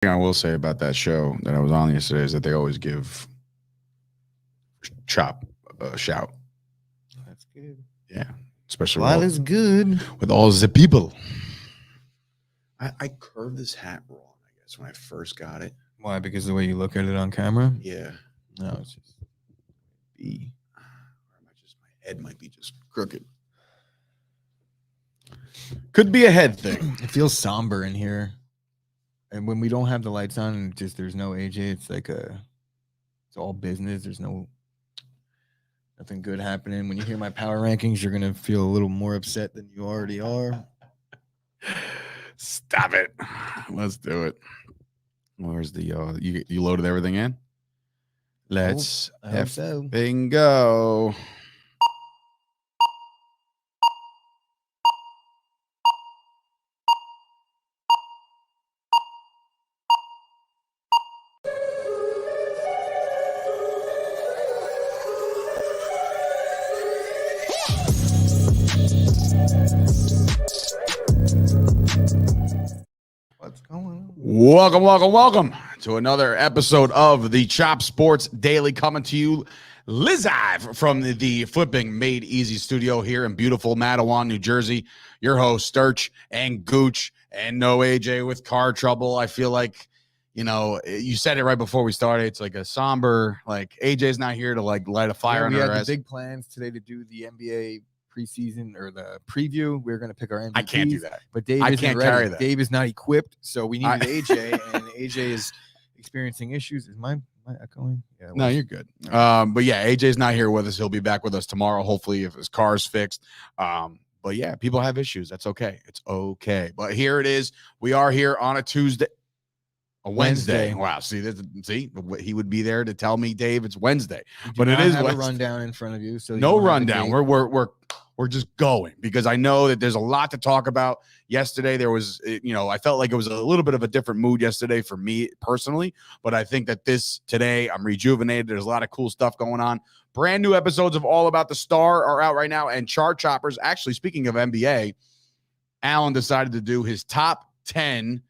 thing I will say about that show that I was on yesterday is that they always give Chop a shout. That's good. Yeah, especially While it's good. with all the people. I curved this hat wrong, I guess, when I first got it. Why? Because the way you look at it on camera? Yeah. No, it's just B. My head might be just crooked. Could be a head thing. It feels somber in here. And when we don't have the lights on and just there's no AJ, it's like it's all business. There's nothing good happening. When you hear my power rankings, you're gonna feel a little more upset than you already are. Stop it. Let's do it. Where's the you loaded everything in? Let's I hope so. Bingo. What's going on? Welcome to another episode of the Chop Sports Daily, coming to you live from the Flipping Made Easy studio here in beautiful Matawan, New Jersey. Your host, Sturch and Gooch, and no AJ with car trouble. I feel like, you said it right before we started. It's like a somber, like AJ's not here to like light a fire under we had our the ass. big plans today to do the NBA preseason or the preview. We're going to pick our MVPs. I can't do that. But Dave I isn't can't ready. carry that. Dave is not equipped, so we needed AJ, and AJ is experiencing issues. Is my echoing? Yeah, No, you're good. But yeah, AJ's not here with us. He'll be back with us tomorrow, hopefully, if his car's fixed. But yeah, people have issues. That's okay. It's okay. But here it is. We are here on a Tuesday. A Wednesday. Wow. See, he would be there to tell me, Dave, it's Wednesday. But it is have Wednesday. A rundown in front of you. So no rundown. We're just going because I know that there's a lot to talk about. Yesterday, there was, I felt like it was a little bit of a different mood yesterday for me personally. But I think that today, I'm rejuvenated. There's a lot of cool stuff going on. Brand new episodes of All About the Star are out right now. And Chart Choppers, actually, speaking of NBA, Alan decided to do his top 10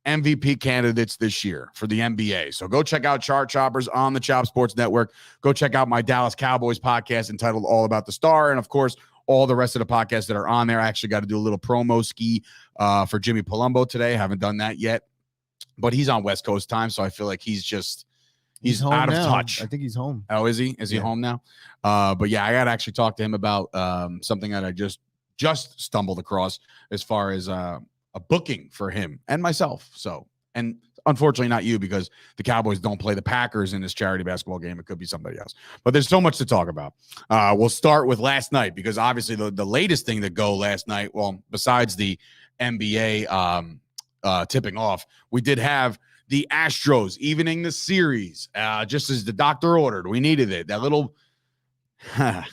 MVP candidates this year for the NBA. So go check out Chart Choppers on the Chop Sports Network. Go check out my Dallas Cowboys podcast entitled All About the Star. And of course, all the rest of the podcasts that are on there. I actually got to do a little promo ski for Jimmy Palumbo today. Haven't done that yet, but he's on West Coast time. So I feel like he's home out of now. touch. I think he's home. Oh, is he? Is he home now? But yeah, I got to actually talk to him about something that I just stumbled across as far as a booking for him and myself. So, and unfortunately not you, because the Cowboys don't play the Packers in this charity basketball game. It could be somebody else, but there's so much to talk about. We'll start with last night, because obviously the latest thing to go last night, well, besides the NBA tipping off, we did have the Astros evening the series, just as the doctor ordered. We needed it. That little I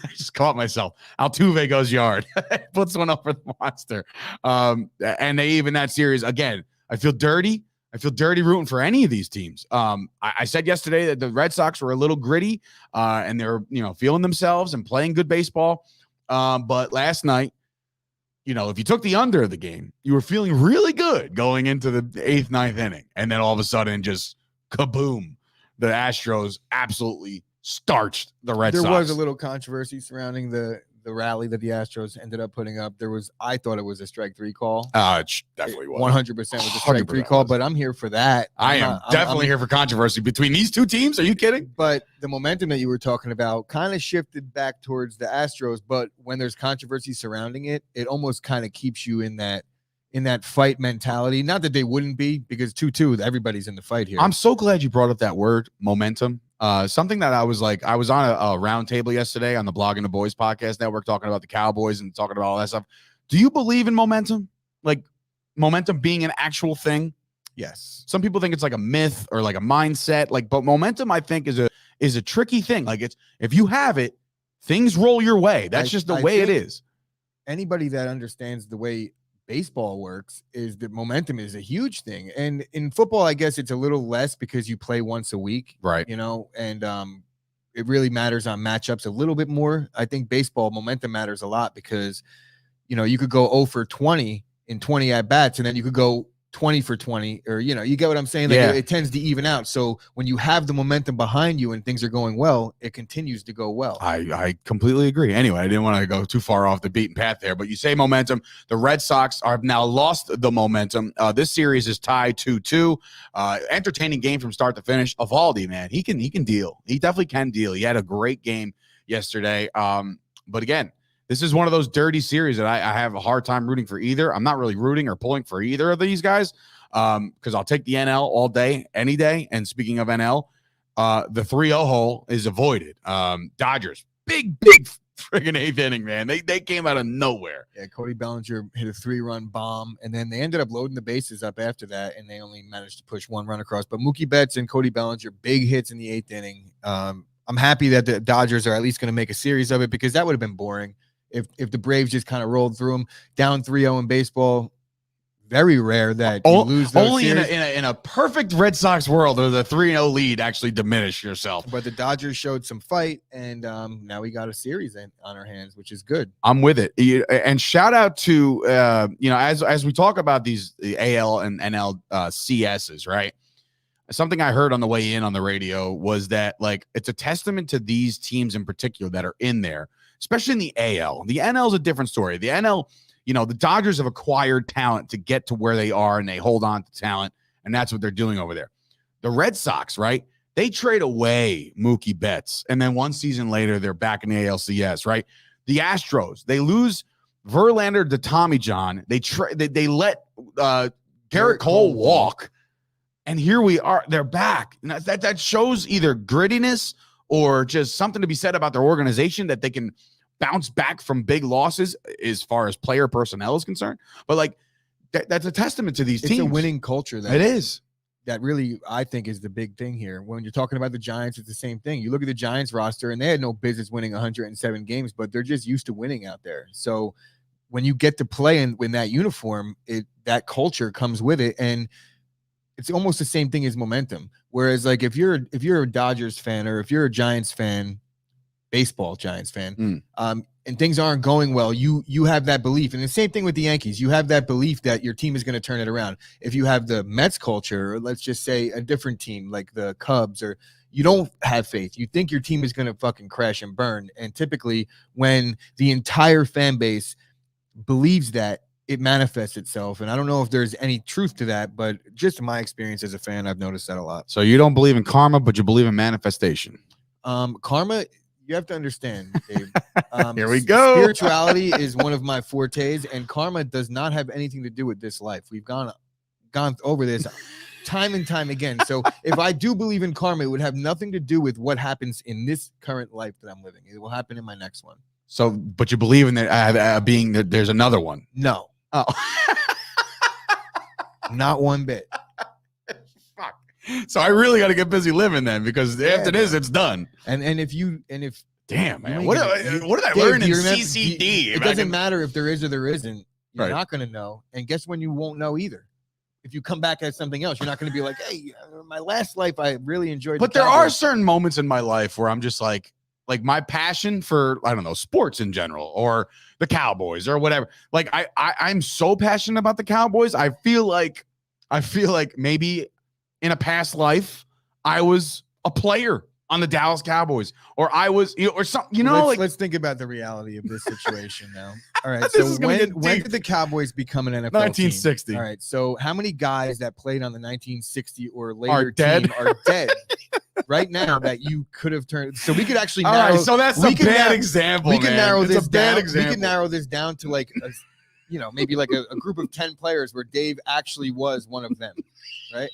just caught myself. Altuve goes yard. Puts one up for the monster. And they even that series again. I feel dirty. I feel dirty rooting for any of these teams. I said yesterday that the Red Sox were a little gritty, and they're feeling themselves and playing good baseball. But last night, if you took the under of the game, you were feeling really good going into the 8th, 9th inning, and then all of a sudden, just kaboom! The Astros absolutely starched the Red Sox. There was a little controversy surrounding the rally that the Astros ended up putting up. I thought it was a strike 3 call. It definitely was. 100% was a strike 3 call, but I'm here for that. I'm definitely here for controversy between these two teams. Are you kidding? But the momentum that you were talking about kind of shifted back towards the Astros, but when there's controversy surrounding it, it almost kind of keeps you in that fight mentality. Not that they wouldn't be, because 2-2, everybody's in the fight here. I'm so glad you brought up that word, momentum. Something that I was on a round table yesterday on the Blogging the Boys podcast network, talking about the Cowboys and talking about all that stuff. Do you believe in momentum? Like momentum being an actual thing? Yes. Some people think it's like a myth or like a mindset. But momentum, I think, is a tricky thing. Like, it's, if you have it, things roll your way. That's just the way it is. Anybody that understands the way baseball works is that momentum is a huge thing. And in football, I guess it's a little less because you play once a week, right? And it really matters on matchups a little bit more. I think baseball momentum matters a lot because, you could go 0 for 20 in 20 at bats, and then you could go 20 for 20, or you get what I'm saying? Like Yeah. it tends to even out. So when you have the momentum behind you and things are going well, it continues to go well. I completely agree. Anyway, I didn't want to go too far off the beaten path there, but you say momentum. The Red Sox have now lost the momentum. This series is tied 2-2. Entertaining game from start to finish. Evaldi, man, he can deal. He definitely can deal. He had a great game yesterday. But again, this is one of those dirty series that I have a hard time rooting for either. I'm not really rooting or pulling for either of these guys because I'll take the NL all day, any day. And speaking of NL, the 3-0 hole is avoided. Dodgers, big friggin' eighth inning, man. They came out of nowhere. Yeah, Cody Bellinger hit a 3-run bomb, and then they ended up loading the bases up after that, and they only managed to push one run across. But Mookie Betts and Cody Bellinger, big hits in the eighth inning. I'm happy that the Dodgers are at least going to make a series of it because that would have been boring if the Braves just kind of rolled through them. Down 3-0 in baseball, very rare that you lose those only series. in a perfect Red Sox world does a 3-0 lead actually diminish yourself. But the Dodgers showed some fight, and now we got a series on our hands, which is good. I'm with it. And shout out to as we talk about the AL and NL CSs, right? Something I heard on the way in on the radio was that like it's a testament to these teams in particular that are in there, especially in the AL. The NL is a different story. The NL, the Dodgers have acquired talent to get to where they are, and they hold on to talent, and that's what they're doing over there. The Red Sox, right? They trade away Mookie Betts, and then one season later, they're back in the ALCS, right? The Astros, they lose Verlander to Tommy John. They let Garrett Cole walk, and here we are. They're back. And that shows either grittiness or just something to be said about their organization that they can bounce back from big losses as far as player personnel is concerned. But like that's a testament to these teams. It's a winning culture. It is. That really, I think, is the big thing here. When you're talking about the Giants, it's the same thing. You look at the Giants roster, and they had no business winning 107 games, but they're just used to winning out there. So when you get to play in that uniform, that culture comes with it, and it's almost the same thing as momentum. Whereas, like, if you're a Dodgers fan or if you're a Giants fan, baseball Giants fan, and things aren't going well, you have that belief. And the same thing with the Yankees. You have that belief that your team is going to turn it around. If you have the Mets culture, or let's just say a different team like the Cubs, or you don't have faith. You think your team is going to fucking crash and burn. And typically when the entire fan base believes that, it manifests itself. And I don't know if there's any truth to that, but just in my experience as a fan, I've noticed that a lot. So you don't believe in karma, but you believe in manifestation. Karma, you have to understand, Dave. Here we go. Spirituality is one of my fortes, and karma does not have anything to do with this life. We've gone over this time and time again. So if I do believe in karma, it would have nothing to do with what happens in this current life that I'm living. It will happen in my next one. So, but you believe in there being that there's another one? No. Oh, not one bit. Fuck. So I really got to get busy living then, because after this, it's done. And if damn, man, what did I learn in CCD? It doesn't matter if there is or there isn't. You're Right. not going to know. And guess when you won't know either. If you come back as something else, you're not going to be like, hey, my last life, I really enjoyed. But there are certain moments in my life where I'm just like my passion for, I don't know, sports in general, or the Cowboys or whatever. Like I'm so passionate about the Cowboys. I feel like maybe in a past life I was a player on the Dallas Cowboys, or I was, or something, let's think about the reality of this situation now. All right. So when did the Cowboys become an NFL 1960. team? All right. So how many guys that played on the 1960 or later dead? team are dead right now that you could have turned? So we could actually all narrow. Right, so that's a bad example. We can narrow this down. Example. We can narrow this down to like, maybe like a group of 10 players where Dave actually was one of them, right?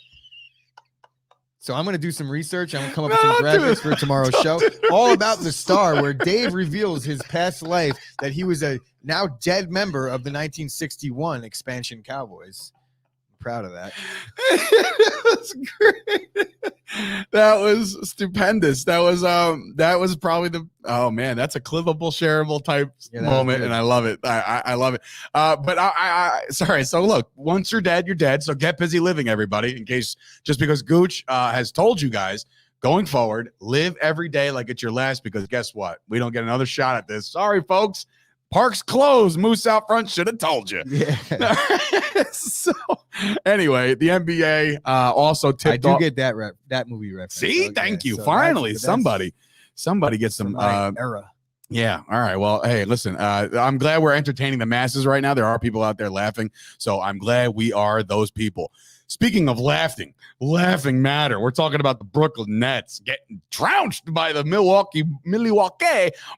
So I'm going to do some research. I'm going to come up with some graphics for tomorrow's show, all about the star, where Dave reveals his past life, that he was a now dead member of the 1961 expansion Cowboys. I'm proud of that. That's great. That was stupendous. That was probably that's a clippable, shareable type moment, and I love it. I love it. But sorry. So look, once you're dead, you're dead. So get busy living, everybody. In case, just because Gooch has told you guys, going forward, live every day like it's your last. Because guess what? We don't get another shot at this. Sorry, folks. Park's closed. Moose out front should have told you. Yeah. So anyway, the NBA also tipped off. get that movie reference. See, thank you. Finally, somebody gets some era. Yeah. All right. Well, hey, listen, I'm glad we're entertaining the masses right now. There are people out there laughing. So I'm glad we are those people. Speaking of laughing matter. We're talking about the Brooklyn Nets getting trounced by the Milwaukee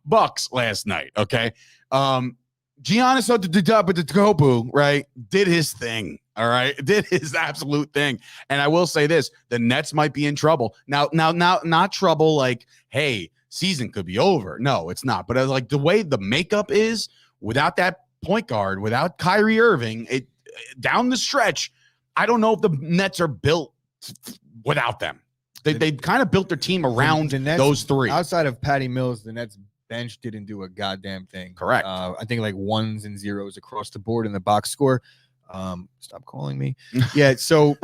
Bucks last night. Okay. Giannis Antetokounmpo, right, did his thing. All right, did his absolute thing. And I will say this: the Nets might be in trouble now. Not trouble like, hey, season could be over. No, it's not. But like the way the makeup is, without that point guard, without Kyrie Irving, it down the stretch, I don't know if the Nets are built without them. They've kind of built their team around the Nets, those three. Outside of Patty Mills, the Nets bench didn't do a goddamn thing. Correct. I think like 1s and 0s across the board in the box score. Stop calling me. Yeah, so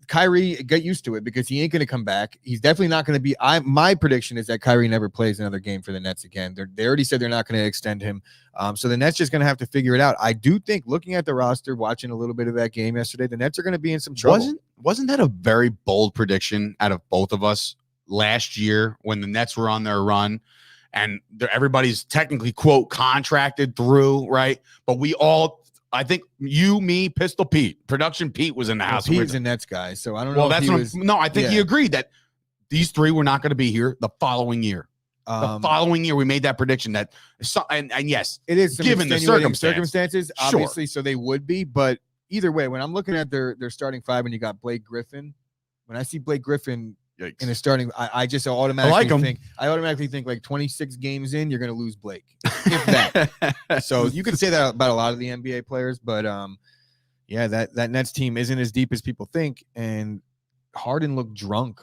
Kyrie, get used to it because he ain't going to come back. He's definitely not going to be. My prediction is that Kyrie never plays another game for the Nets again. They already said they're not going to extend him. So the Nets just going to have to figure it out. I do think, looking at the roster, watching a little bit of that game yesterday, the Nets are going to be in some trouble. Wasn't that a very bold prediction out of both of us last year when the Nets were on their run? And everybody's technically, quote, contracted through, right? But we all, I think you, me, Pistol Pete, Production Pete was in the house. Pete's a Nets guy, so I don't know. Well, I think he agreed that these three were not going to be here the following year. The following year, we made that prediction that, and yes, it is given the circumstances, obviously, so they would be. But either way, when I'm looking at their starting five, and you got Blake Griffin, when I see Blake Griffin in the starting, I just automatically think like 26 games in, you're going to lose Blake, if that. So you can say that about a lot of the NBA players, but yeah, that Nets team isn't as deep as people think, and Harden looked drunk.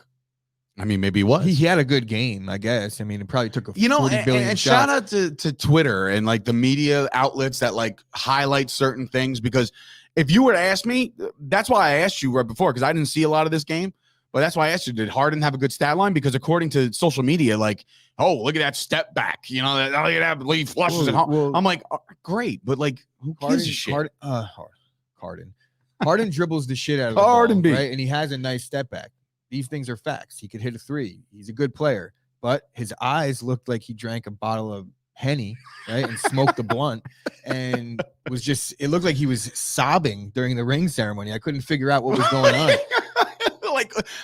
I mean, maybe he was. He had a good game, I guess. I mean, it probably took a 40 billion and shout out to Twitter and like the media outlets that like highlight certain things, because if you were to ask me, that's why I asked you right before, because I didn't see a lot of this game. But that's why I asked you, did Harden have a good stat line? Because according to social media, like, oh, look at that step back. You know, look at that he flushes it. I'm like, oh, great. But like, who gives a shit? Harden dribbles the shit out of the ball, right? And he has a nice step back. These things are facts. He could hit a three. He's a good player. But his eyes looked like he drank a bottle of Henny, right? And smoked a blunt. And it looked like he was sobbing during the ring ceremony. I couldn't figure out what was going on.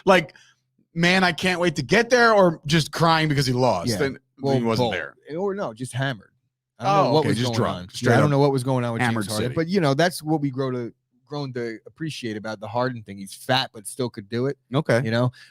like, man, I can't wait to get there, or just crying because he lost. Yeah. And he wasn't there. Or no, just hammered. I don't know what was going on. I don't know what was going on with Hammered James Harden. City. But that's what we grown to appreciate about the Harden thing. He's fat, but still could do it. Okay.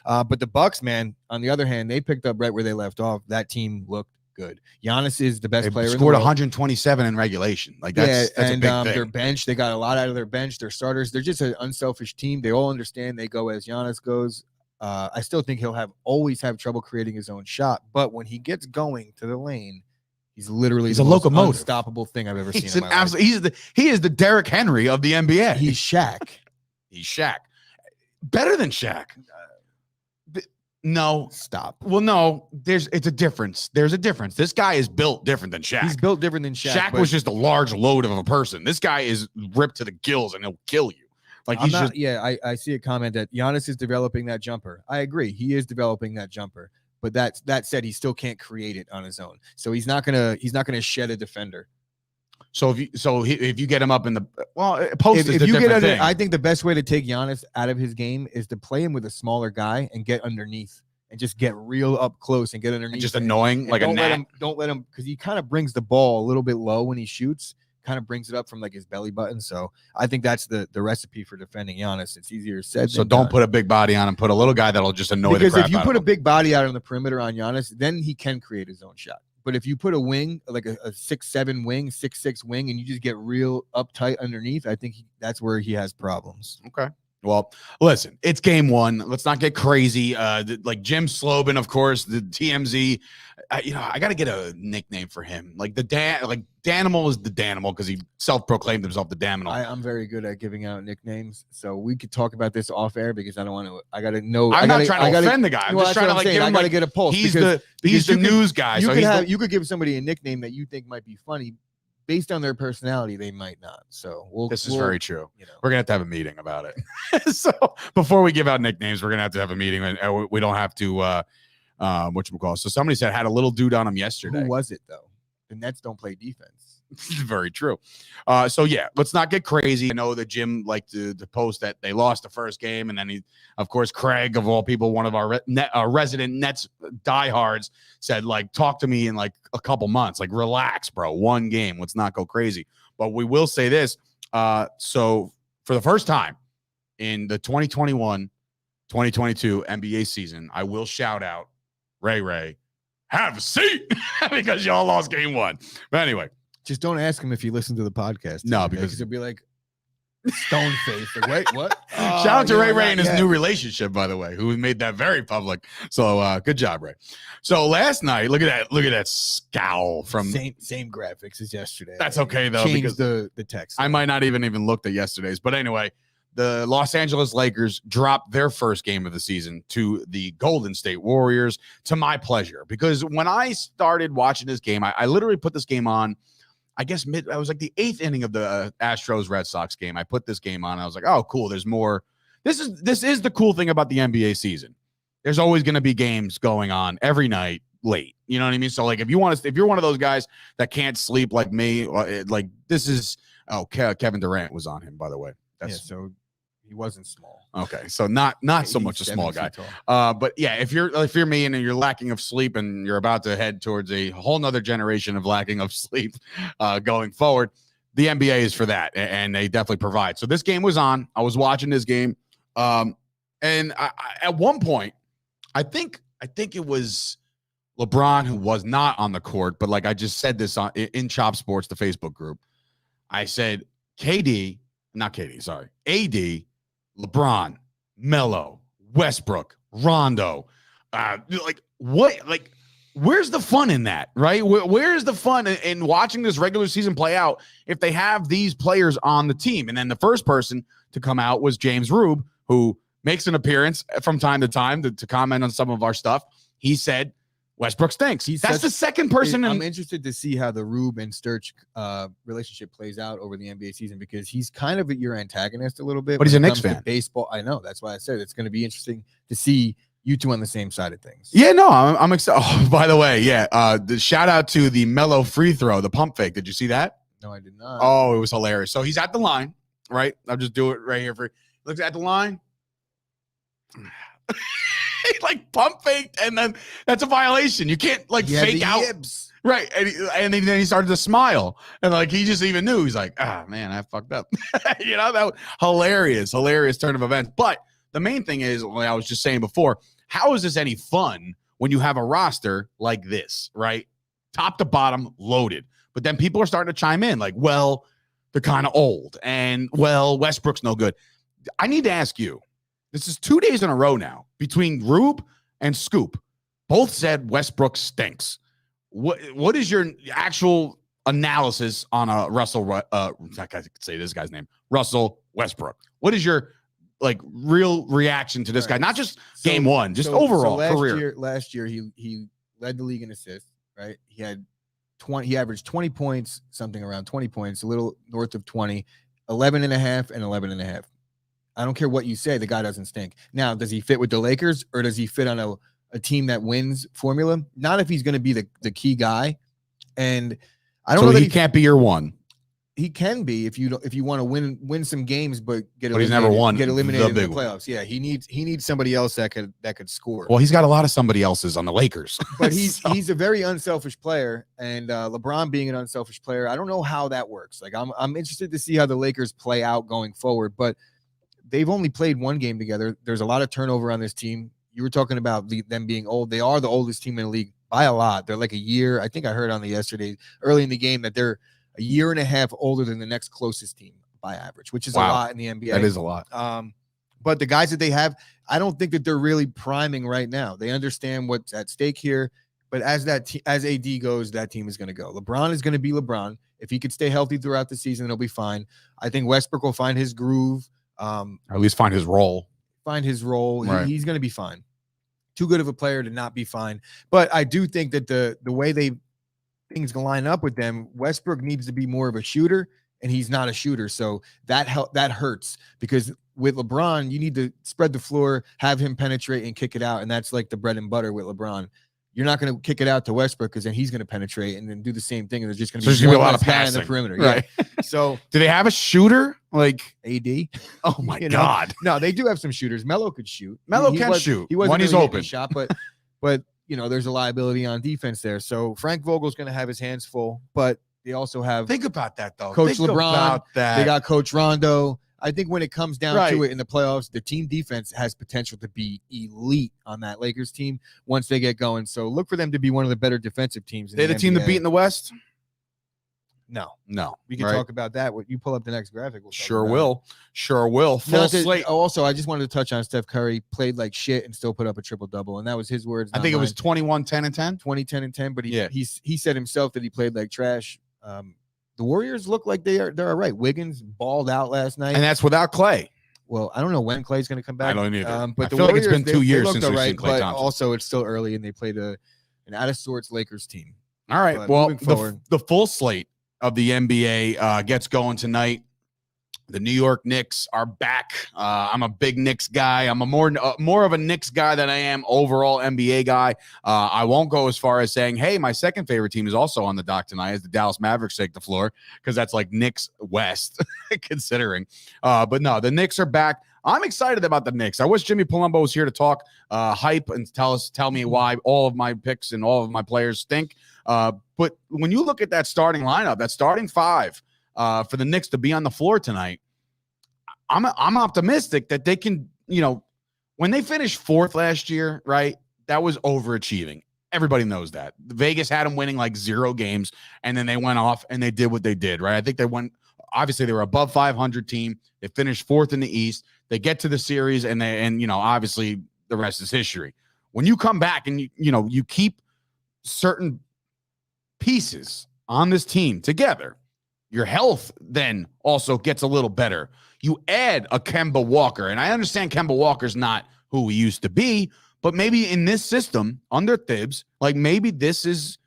But the Bucks, man, on the other hand, they picked up right where they left off. That team looked good. Giannis is the best player. Scored 127 in regulation. Like that's a big thing. Their bench, they got a lot out of their bench. Their starters, they're just an unselfish team. They all understand they go as Giannis goes. I still think he'll always have trouble creating his own shot, but when he gets going to the lane, he's literally a locomotive, unstoppable thing I've ever seen. In my life. He is the Derrick Henry of the NBA. He's Shaq. He's Shaq. Better than Shaq. No, stop. Well, no, it's a difference. There's a difference. This guy is built different than Shaq. He's built different than Shaq. Shaq was just a large load of a person. This guy is ripped to the gills and he'll kill you. Like I see a comment that Giannis is developing that jumper. I agree. He is developing that jumper. But that said, he still can't create it on his own. So he's not gonna shed a defender. So if you get him up in the post, if you get under, I think the best way to take Giannis out of his game is to play him with a smaller guy and get underneath and just get real up close and get underneath. And just annoying, like don't let him because he kind of brings the ball a little bit low when he shoots. Kind of brings it up from like his belly button. So I think that's the recipe for defending Giannis. It's easier said. So don't put a big body on him. Put a little guy that'll just annoy the crap out of him. Because if you put a big body out on the perimeter on Giannis, then he can create his own shot. But if you put a wing, like a 6'7" wing, 6'6" wing, and you just get real uptight underneath, I think that's where he has problems. Okay. Well, listen, it's game one. Let's not get crazy. Like Jim Slobin, of course, the TMZ. I got to get a nickname for him. Like Danimal is the Danimal because he self-proclaimed himself the Danimal. I'm very good at giving out nicknames, so we could talk about this off air because I don't want to. I got to know. I'm not trying to offend the guy. I'm just trying to give him. I got to get a pulse. He's the news guy. You could give somebody a nickname that you think might be funny based on their personality, they might not. So This is very true. You know, we're gonna have to have a meeting about it. So before we give out nicknames, we're gonna have to have a meeting, and we don't have to whatchamacallit. So somebody said had a little dude on him yesterday. Who was it though? The Nets don't play defense. Very true. So yeah, let's not get crazy. I know that Jim liked to post that they lost the first game, and then he, of course, Craig of all people, one of our resident Nets diehards, said like, talk to me in like a couple months. Like, relax, bro. One game. Let's not go crazy. But we will say this. So for the first time in the 2021-2022 NBA season, I will shout out Ray. Have a seat because y'all lost game one. But anyway. Just don't ask him if he listened to the podcast. No, because he'll be like stone faced. Like, wait, what? Shout out to Ray and his new relationship, by the way, who made that very public. So good job, Ray. So last night, look at that scowl from same graphics as yesterday. That's okay though, because the text. I might not even looked at yesterday's, but anyway, the Los Angeles Lakers dropped their first game of the season to the Golden State Warriors, to my pleasure, because when I started watching this game, I literally put this game on. I guess I was like the 8th inning of the Astros Red Sox game. I put this game on. And I was like, oh, cool. There's more. This is the cool thing about the NBA season. There's always going to be games going on every night late. You know what I mean? So like, if you're one of those guys that can't sleep like me, like this is, Kevin Durant was on him, by the way. So he wasn't small. Okay, so not so much a small guy. But yeah, if you're me and you're lacking of sleep and you're about to head towards a whole nother generation of lacking of sleep going forward, the NBA is for that, and they definitely provide. So this game was on. I was watching this game, and I, at one point, I think it was LeBron who was not on the court, but like I just said this in Chop Sports, the Facebook group. I said AD, LeBron, Melo, Westbrook, Rondo, where's the fun in that, right? Where's the fun in watching this regular season play out if they have these players on the team? And then the first person to come out was James Rube, who makes an appearance from time to time to comment on some of our stuff. He said Westbrook stinks. That's the second person. I'm interested to see how the Rube and Sturch relationship plays out over the NBA season, because he's kind of your antagonist a little bit. But he's a Knicks fan. Baseball, I know. That's why I said it's going to be interesting to see you two on the same side of things. Yeah, no, I'm excited. Oh, by the way, the shout out to the Melo free throw, the pump fake. Did you see that? No, I did not. Oh, it was hilarious. So he's at the line, right? I'll just do it right here for you. Looks at the line. He like pump faked, and then that's a violation. You can't like fake out. Yips. Right. And then he started to smile, and like he just even knew. He's like, man, I fucked up. That was hilarious turn of events. But the main thing is, like I was just saying before, how is this any fun when you have a roster like this, right? Top to bottom loaded. But then people are starting to chime in like, well, they're kind of old, and well, Westbrook's no good. I need to ask you. This is 2 days in a row now between Rube and Scoop. Both said Westbrook stinks. What is your actual analysis on a Russell? I could say this guy's name, Russell Westbrook. What is your real reaction to this guy? Not just game one, just overall career. Last year he led the league in assists. Right, he had 20. He averaged 20 points, something around 20 points, a little north of 20, 11 and a half, and 11 and a half. I don't care what you say. The guy doesn't stink. Now, does he fit with the Lakers, or does he fit on a team that wins formula? Not if he's going to be the key guy. And I don't know that he can't be your one. He can be if you want to win some games, but he's never won. Get eliminated in the playoffs. Yeah, he needs somebody else that could score. Well, he's got a lot of somebody else's on the Lakers. But he's a very unselfish player, and LeBron being an unselfish player, I don't know how that works. Like I'm interested to see how the Lakers play out going forward, but they've only played one game together. There's a lot of turnover on this team. You were talking about them being old. They are the oldest team in the league by a lot. They're like a year. I think I heard on yesterday early in the game that they're a year and a half older than the next closest team by average, which is a lot in the NBA. That is a lot. But the guys that they have, I don't think that they're really priming right now. They understand what's at stake here. But as AD goes, that team is going to go. LeBron is going to be LeBron. If he could stay healthy throughout the season, he'll be fine. I think Westbrook will find his groove. Or at least find his role. Right. He's going to be fine. Too good of a player to not be fine. But I do think that the way they things line up with them, Westbrook needs to be more of a shooter, and he's not a shooter. So that hurts, because with LeBron, you need to spread the floor, have him penetrate and kick it out. And that's like the bread and butter with LeBron. You're not going to kick it out to Westbrook, because then he's going to penetrate and then do the same thing. And there's just going to be a lot of passing in the perimeter. Right. Yeah. So do they have a shooter like AD? Oh my God. No, they do have some shooters. Melo could shoot. Melo can shoot. He wasn't when he's really open. Shot, but there's a liability on defense there. So Frank Vogel's going to have his hands full, but they also have Think about that though. Coach Think LeBron. about that. They got Coach Rondo. I think when it comes down Right. to it in the playoffs, the team defense has potential to be elite on that Lakers team once they get going. So look for them to be one of the better defensive teams. They're the team that beat in the West? No. We We can talk about that. What you pull up the next graphic. We'll talk Sure about will. Sure will. Full slate. Also, I just wanted to touch on Steph Curry. Played like shit and still put up a triple-double. And that was his words. I think it was 21, 10, and 10. 20, 10, and 10. But Yeah. he said himself that he played like trash. The Warriors look like they're all right. Wiggins balled out last night. And that's without Clay. Well, I don't know when Clay's going to come back. I don't either. But I the feel like it's Warriors, been 2 years they since looked we've all seen Klay but Thompson. also it's still early, and they played an out of sorts Lakers team. All right. But Well, moving forward. the full slate of the NBA gets going tonight. The New York Knicks are back. I'm a big Knicks guy. I'm a more of a Knicks guy than I am overall NBA guy. I won't go as far as saying, hey, my second favorite team is also on the dock tonight as the Dallas Mavericks take the floor, because that's like Knicks West, considering. But no, the Knicks are back. I'm excited about the Knicks. I wish Jimmy Palumbo was here to talk hype and tell me why all of my picks and all of my players stink. But when you look at that starting lineup, that starting five for the Knicks to be on the floor tonight, I'm optimistic that they can, when they finished fourth last year, right, that was overachieving. Everybody knows that. Vegas had them winning like 0 games, and then they went off and they did what they did, right? I think obviously they were above 500 team. They finished fourth in the East. They get to the series, and obviously the rest is history. When you come back and you keep certain pieces on this team together, your health then also gets a little better. You add a Kemba Walker, and I understand Kemba Walker's not who he used to be, but maybe in this system under Thibs, like maybe this is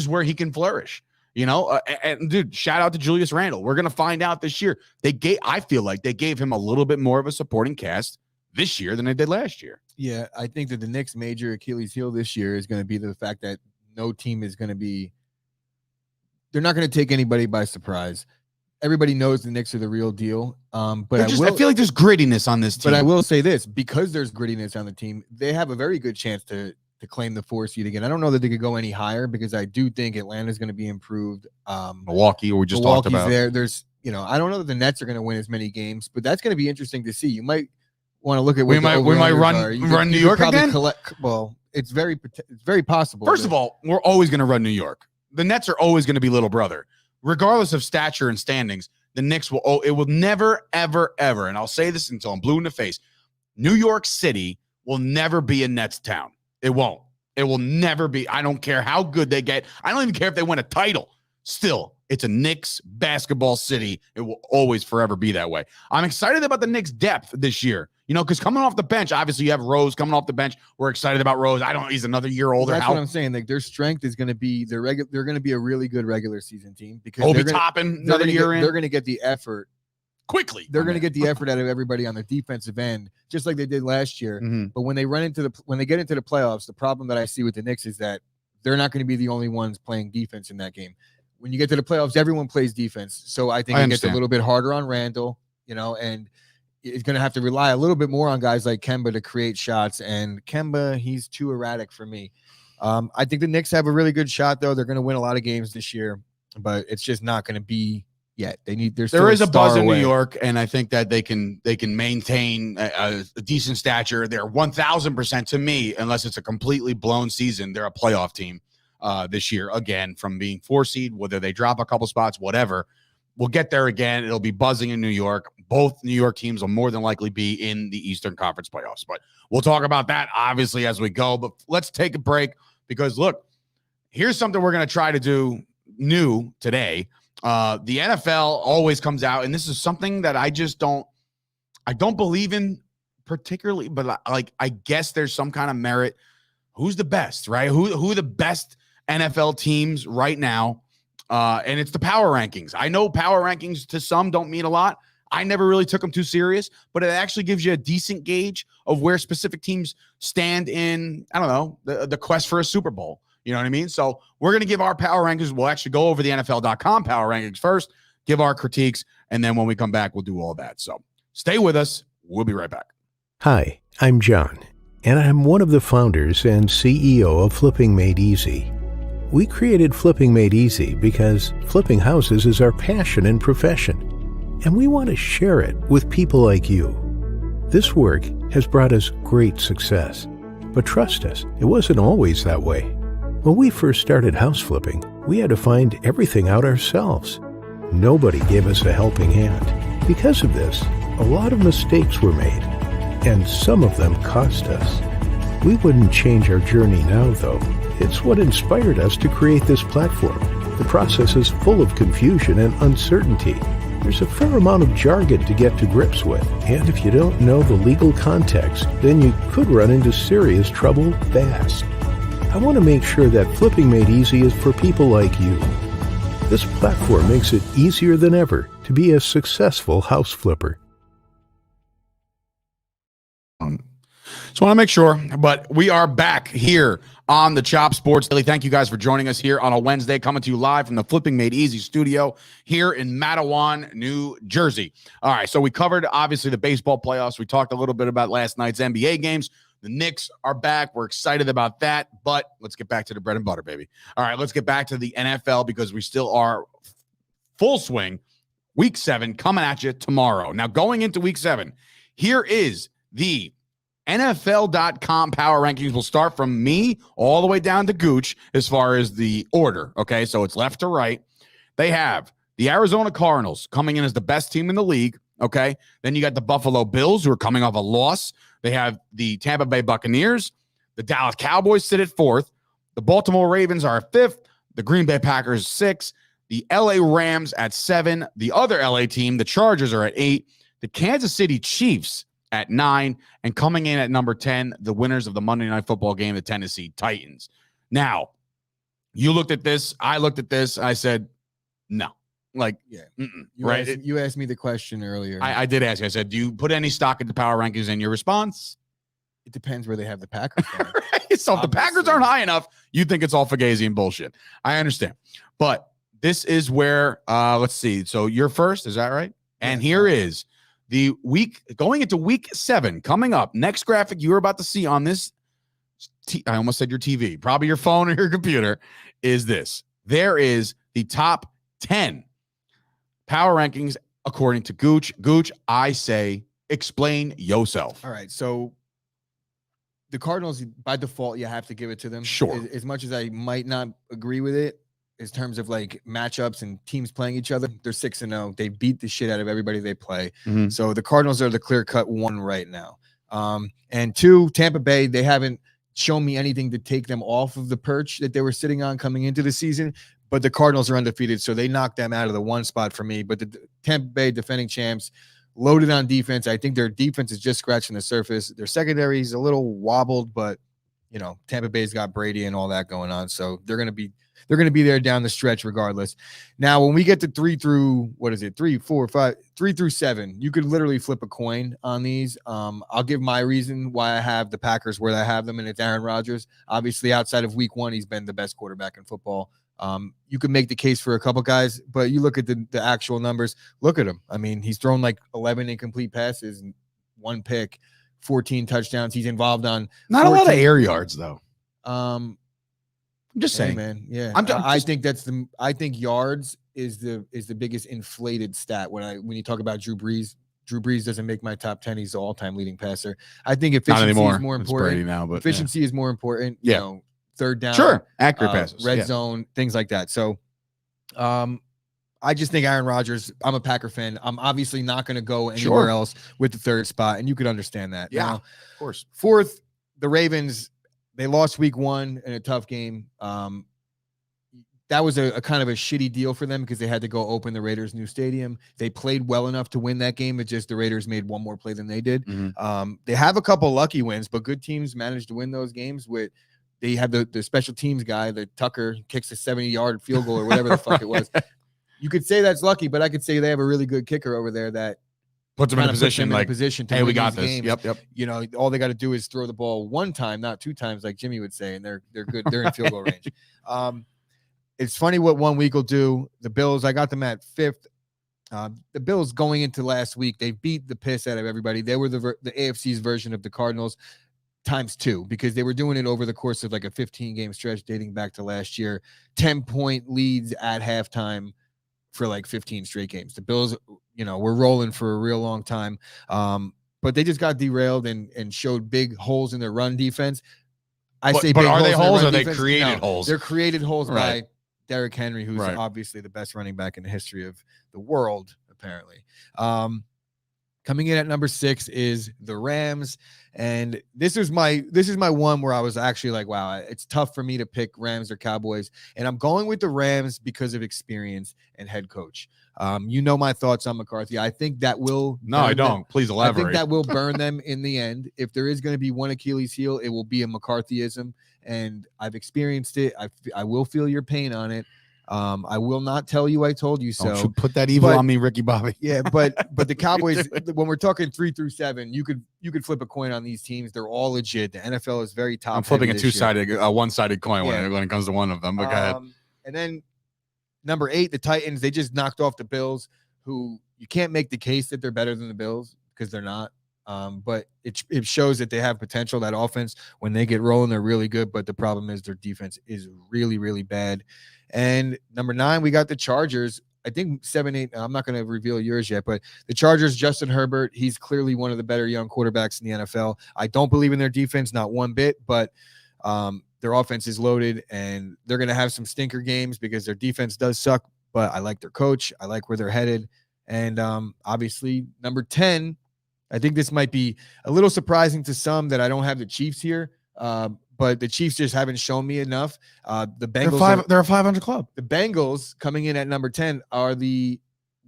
where he can flourish. And dude, shout out to Julius Randle. We're gonna find out this year. I feel like they gave him a little bit more of a supporting cast this year than they did last year. Yeah, I think that the Knicks' major Achilles heel this year is going to be the fact that no team is going to be. They're not going to take anybody by surprise. Everybody knows the Knicks are the real deal. But I feel like there's grittiness on this team. But I will say this, because there's grittiness on the team, they have a very good chance to claim the 4 seed again. I don't know that they could go any higher, because I do think Atlanta's going to be improved. Milwaukee, we just talked about. There's, I don't know that the Nets are going to win as many games, but that's going to be interesting to see. You might want to look at what we might run New York again. It's very possible. First of all, we're always going to run New York. The Nets are always going to be little brother, regardless of stature and standings. The Knicks will never, ever, ever, and I'll say this until I'm blue in the face, New York City will never be a Nets town. It won't. It will never be. I don't care how good they get. I don't even care if they win a title. Still, it's a Knicks basketball city. It will always forever be that way. I'm excited about the Knicks' depth this year. Because coming off the bench, obviously you have Rose coming off the bench. We're excited about Rose. He's another year older. That's what I'm saying. Like, their strength is going to be they're going to be a really good regular season team, because Obi Toppin another year in. They're going to get the effort quickly. They're going to get the effort out of everybody on the defensive end, just like they did last year. Mm-hmm. But when they get into the playoffs, the problem that I see with the Knicks is that they're not going to be the only ones playing defense in that game. When you get to the playoffs, everyone plays defense. So I think it gets a little bit harder on Randall, and it's going to have to rely a little bit more on guys like Kemba to create shots. And Kemba, he's too erratic for me. I think the Knicks have a really good shot, though. They're going to win a lot of games this year, but it's just not going to be yet. There is a buzz in New York, and I think that they can maintain a decent stature. They're 1,000% to me, unless it's a completely blown season. They're a playoff team this year, again, from being 4 seed, whether they drop a couple spots, whatever. We'll get there again. It'll be buzzing in New York. Both New York teams will more than likely be in the Eastern Conference playoffs. But we'll talk about that, obviously, as we go. But let's take a break, because, look, here's something we're going to try to do new today. The NFL always comes out, and this is something that I don't believe in particularly, but I guess there's some kind of merit. Who's the best, right? Who the best NFL teams right now, and it's the power rankings. I know power rankings to some don't mean a lot. I never really took them too serious, but it actually gives you a decent gauge of where specific teams stand in, I don't know, the quest for a Super Bowl. You know what I mean? So we're going to give our power rankings. We'll actually go over the NFL.com power rankings first, give our critiques, and then when we come back, we'll do all that. So stay with us. We'll be right back. Hi, I'm John, and I'm one of the founders and CEO of Flipping Made Easy. We created Flipping Made Easy because flipping houses is our passion and profession, and we want to share it with people like you. This work has brought us great success, but trust us, it wasn't always that way. When we first started house flipping, we had to find everything out ourselves. Nobody gave us a helping hand. Because of this, a lot of mistakes were made, and some of them cost us. We wouldn't change our journey now, though. It's what inspired us to create this platform. The process is full of confusion and uncertainty. There's a fair amount of jargon to get to grips with, and if you don't know the legal context, then you could run into serious trouble fast. I want to make sure that Flipping Made Easy is for people like you. This platform makes it easier than ever to be a successful house flipper. So I want to make sure, but we are back here on the Chop Sports Daily. Thank you guys for joining us here on a Wednesday, coming to you live from the Flipping Made Easy studio here in Matawan, New Jersey. All right, so we covered, obviously, the baseball playoffs. We talked a little bit about last night's NBA games. The Knicks are back. We're excited about that, but let's get back to the bread and butter, baby. All right, let's get back to the NFL because we still are full swing. Week 7 coming at you tomorrow. Now, going into Week 7, here is the NFL.com power rankings. Will start from me all the way down to Gooch as far as the order. Okay, so it's left to right. They have the Arizona Cardinals coming in as the best team in the league. Okay, then you got the Buffalo Bills who are coming off a loss. They have the Tampa Bay Buccaneers. The Dallas Cowboys sit at 4th. The Baltimore Ravens are at 5th. The Green Bay Packers 6th. The LA Rams at 7. The other LA team, the Chargers, are at 8. The Kansas City Chiefs at 9, and coming in at number 10, the winners of the Monday Night Football game, the Tennessee Titans. Now, you looked at this, I looked at this, I said, no. Like, Yeah. Right? You asked me the question earlier. I did ask you. I said, do you put any stock in the power rankings? And your response? It depends where they have the Packers from. So if the Packers aren't high enough, you think it's all fugazi and bullshit. I understand. But this is where, let's see. So you're first, is that right? And here is the week going into Week 7 coming up. Next graphic you're about to see on this, I almost said your TV, probably your phone or your computer, is this. There is the top 10 power rankings according to Gooch. Gooch, I say, explain yourself. All right, so the Cardinals, by default, you have to give it to them. Sure. As much as I might not agree with it, in terms of like matchups and teams playing each other, they're 6-0. They beat the shit out of everybody they play. Mhm. So the Cardinals are the clear-cut 1 right now. And 2, Tampa Bay, they haven't shown me anything to take them off of the perch that they were sitting on coming into the season. But the Cardinals are undefeated, so they knocked them out of the 1 spot for me. But the Tampa Bay defending champs, loaded on defense. I think their defense is just scratching the surface. Their secondary is a little wobbled, but you know, Tampa Bay's got Brady and all that going on, so they're gonna be there down the stretch regardless. Now, when we get to 3 through 7, you could literally flip a coin on these. I'll give my reason why I have the Packers where I have them, and it's Aaron Rodgers. Obviously, outside of Week 1, he's been the best quarterback in football. You could make the case for a couple guys, but you look at the actual numbers. Look at him. I mean, he's thrown like 11 incomplete passes and 1 pick, 14 touchdowns. He's involved on not 14. A lot of air yards though. I'm just saying, man. Yeah, I think I think yards is the biggest inflated stat when you talk about Drew Brees. Drew Brees doesn't make my top 10. He's the all-time leading passer. I think efficiency is more important. Brady now, but efficiency is more important. Yeah. You know, third down, sure, accurate passes, red zone, things like that. So, I just think Aaron Rodgers. I'm a Packer fan. I'm obviously not going to go anywhere else with the 3rd spot, and you could understand that. Yeah, now, of course. 4th, the Ravens. They lost Week 1 in a tough game. That was a kind of a shitty deal for them because they had to go open the Raiders' new stadium. They played well enough to win that game. It's just the Raiders made 1 more play than they did. Mm-hmm. They have a couple lucky wins, but good teams managed to win those games with they have the special teams guy, the Tucker kicks a 70-yard field goal or whatever the fuck it was. You could say that's lucky, but I could say they have a really good kicker over there that puts them in a position like, to hey, we got this. Games. Yep. You know, all they got to do is throw the ball one time, not 2 times, like Jimmy would say, and they're good. They're in field goal range. It's funny what 1 week will do. The Bills, I got them at 5th. The Bills going into last week, they beat the piss out of everybody. They were the AFC's version of the Cardinals ×2 because they were doing it over the course of like a 15-game stretch dating back to last year. 10-point leads at halftime for like 15 straight games. The Bills, you know, were rolling for a real long time. But they just got derailed and showed big holes in their run defense. But are they holes or are they created holes? They're created holes by Derrick Henry, who's obviously the best running back in the history of the world, apparently. Coming in at number 6 is the Rams. And this is my one where I was actually like, wow, it's tough for me to pick Rams or Cowboys. And I'm going with the Rams because of experience and head coach. You know my thoughts on McCarthy. I think that will. No, I don't. Please elaborate. I think that will burn them in the end. If there is going to be one Achilles heel, it will be a McCarthyism. And I've experienced it. I will feel your pain on it. I will not tell you I told you so. Don't you put that evil on me, Ricky Bobby. Yeah, but the Cowboys, when we're talking 3 through 7, you could flip a coin on these teams. They're all legit. The NFL is very top. I'm flipping a one-sided coin when it comes to one of them. But go ahead. And then number 8, the Titans. They just knocked off the Bills, who you can't make the case that they're better than the Bills because they're not. But it shows that they have potential. That offense, when they get rolling, they're really good. But the problem is their defense is really, really bad. And number 9, we got the Chargers. I think 7, 8. I'm not going to reveal yours yet, but the Chargers, Justin Herbert, he's clearly one of the better young quarterbacks in the NFL. I don't believe in their defense, not one bit, but their offense is loaded, and they're going to have some stinker games because their defense does suck. But I like their coach. I like where they're headed. And obviously, number 10. I think this might be a little surprising to some that I don't have the Chiefs here, but the Chiefs just haven't shown me enough. The Bengals, they're a 500 club. The Bengals coming in at number 10 are the